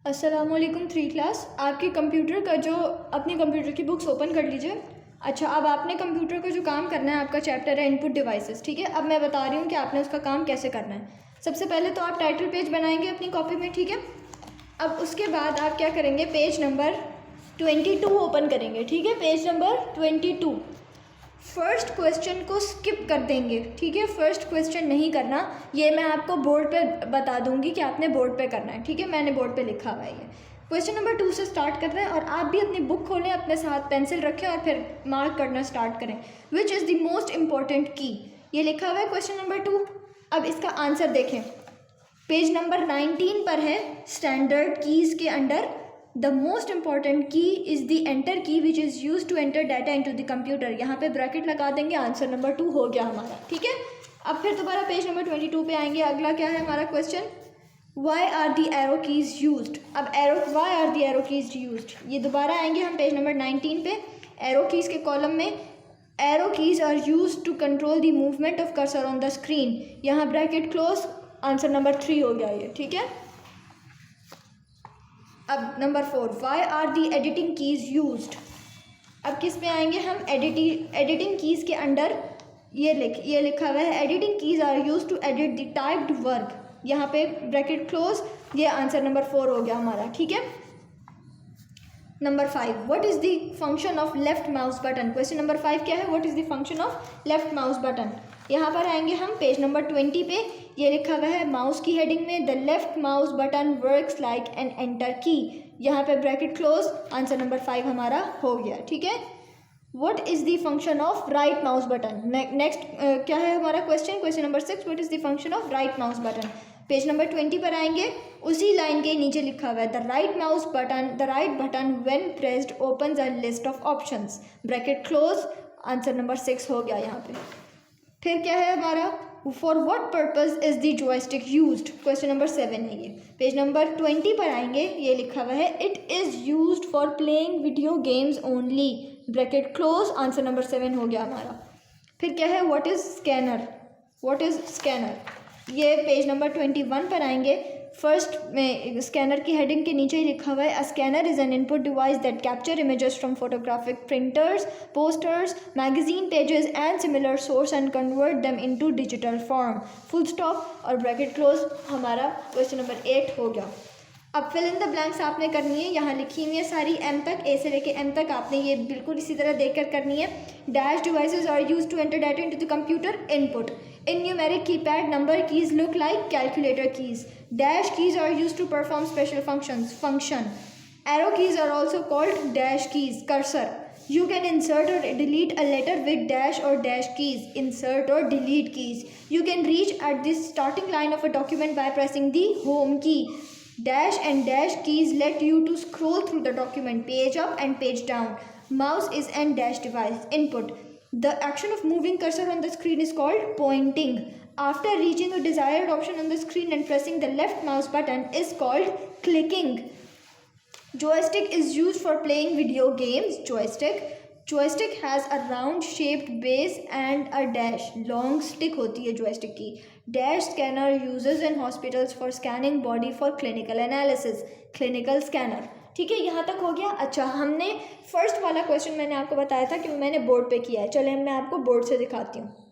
अस्सलामुअलैकुम 3 क्लास। आपके कंप्यूटर का जो अपने कंप्यूटर की बुक्स ओपन कर लीजिए। अच्छा, अब आपने कंप्यूटर का जो काम करना है, आपका चैप्टर है इनपुट डिवाइसेस। ठीक है, अब मैं बता रही हूँ कि आपने उसका काम कैसे करना है। सबसे पहले तो आप टाइटल पेज बनाएंगे अपनी कॉपी में। ठीक है, अब उसके बाद आप क्या करेंगे, पेज नंबर 22 ओपन करेंगे। ठीक है, पेज नंबर 22। फर्स्ट क्वेश्चन को स्किप कर देंगे। ठीक है, फर्स्ट क्वेश्चन नहीं करना, ये मैं आपको बोर्ड पे बता दूंगी कि आपने बोर्ड पे करना है। ठीक है, मैंने बोर्ड पे लिखा हुआ है। ये क्वेश्चन नंबर 2 से स्टार्ट कर रहे हैं और आप भी अपनी बुक खोलें, अपने साथ पेंसिल रखें और फिर मार्क करना स्टार्ट करें। Which is the most important की, ये लिखा हुआ है क्वेश्चन नंबर 2। अब इसका आंसर देखें, पेज नंबर 19 पर है। स्टैंडर्ड कीज़ के under the most important key is the enter key which is use to enter data into the computer. यहाँ पे ब्रैकेट लगा देंगे, आंसर नंबर 2 हो गया हमारा। ठीक है, अब फिर दोबारा पेज नंबर 22 पे आएंगे। अगला क्या है हमारा question, why are the arrow keys used. अब why are the arrow keys used, ये दोबारा आएंगे हम पेज नंबर 19 पे। एरो कीज़ के कॉलम में arrow keys are use to control the movement of cursor on the screen. यहाँ bracket close, answer number 3 हो गया ये। ठीक है, अब number 4, why are the editing keys used. अब किस में आएंगे हम, एडिटिंग कीज़ के अंडर ये लिखा हुआ है, editing keys are use to edit the typed work. यहाँ पे ब्रैकेट क्लोज, ये आंसर नंबर 4 हो गया हमारा। ठीक है, number 5, what is the function of left mouse button. Question number 5 क्या है, what is the function of left mouse button. यहाँ पर आएंगे हम पेज नंबर 20 पे। ये लिखा हुआ है माउस की हेडिंग में, the left mouse button works like an enter की। यहाँ पे ब्रैकेट क्लोज, आंसर नंबर 5 हमारा हो गया। ठीक है, what is the function of right mouse button. Next क्या है हमारा question, question number 6, what is the function of right mouse button. Page number 20 पर आएंगे, उसी लाइन के नीचे लिखा हुआ है, the right button when pressed opens a list of options. Bracket close, answer number 6 हो गया यहाँ पे। फिर क्या है हमारा, for what purpose is the joystick used. Question number 7 है ये। पेज नंबर 20 पर आएंगे, ये लिखा हुआ है, it is used for playing video games only. Bracket close, answer number 7 हो गया हमारा। फिर क्या है, what is scanner. What is scanner, ये पेज नंबर 21 पर आएंगे। फर्स्ट में स्कैनर की हेडिंग के नीचे ही लिखा हुआ है, a scanner is an input device that capture images from photographic printers, posters, magazine pages and similar source and convert them into digital form. Full stop और ब्रैकेट क्लोज, हमारा question number 8 हो गया। अब फिल इन द ब्लैंक्स आपने करनी है, यहाँ लिखी हुई है सारी एम तक, ए से लेके एम तक आपने ये बिल्कुल इसी तरह देखकर करनी है। Dash devices are used to enter data into the computer input. In numeric keypad, number keys look like calculator keys. Dash keys are used to perform special functions. Function. Arrow keys are also called dash keys. Cursor. You can insert or delete a letter with dash or dash keys. Insert or delete keys. You can reach at this starting line of a document by pressing the home key. Dash and dash keys let you to scroll through the document, page up and page down. Mouse is an dash device. Input. The action of moving cursor on the screen is called pointing. After reaching a desired option on the screen and pressing the left mouse button is called clicking. Joystick is used for playing video games. Joystick has a round shaped base and a dash. Long stick होती है joystick की. Dash scanner uses in hospitals for scanning body for clinical analysis. Clinical scanner. ठीक है, यहाँ तक हो गया। अच्छा, हमने फर्स्ट वाला क्वेश्चन मैंने आपको बताया था कि मैंने बोर्ड पे किया है। चलें मैं आपको बोर्ड से दिखाती हूँ।